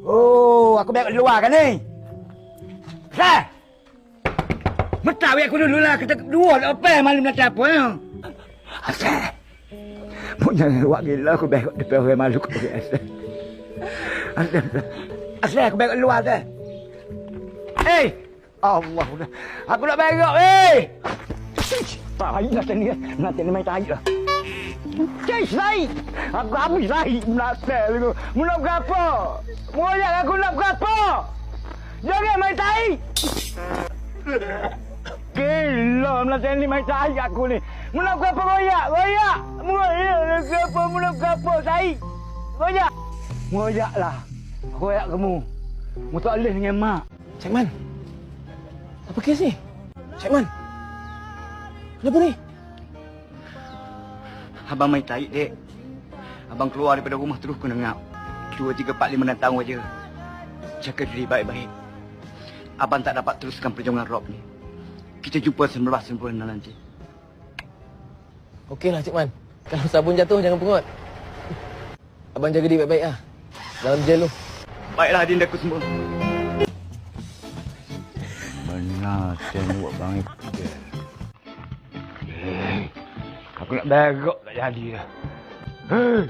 Oh, aku biar kat luar kan ni. Sah! Mentah aku dulu lah. Kita dua nak apa malam nak apa ya? Asal. Punya awak gila aku biar kat depan orang malu aku biasa. Asal aku biar kat luar dah. Eh! Allah dah. Aku nak berak Tai lah tadi. Nanti ni main tai lah. Cik Syahid! Aku habis Syahid menasal aku. Nak berapa? Moyak aku nak berapa? Jangan main tai! Gila menasal ni main tai aku ni. Nak berapa royak? Royak! Moyak nak berapa Syahid? Royak! Moyak lah. Royak kamu. Mu tak boleh dengan mak. Cik Man. Apa kes ni? Cik Man. Kenapa ni? Abang main tarik, dek. Abang keluar daripada rumah terus kena ngap. 2, 3, 4, 5 tahun aja. Jaga diri baik-baik. Abang tak dapat teruskan perjuangan Rob ni. Kita jumpa sempurna nanti. Okeylah Cik Man. Kalau sabun jatuh jangan pungut. Abang jaga diri baik-baik lah. Dalam jel tu. Baiklah adindaku semua. Benar, tengok bang itu. Aku nak berak tak jadi dah. Hei!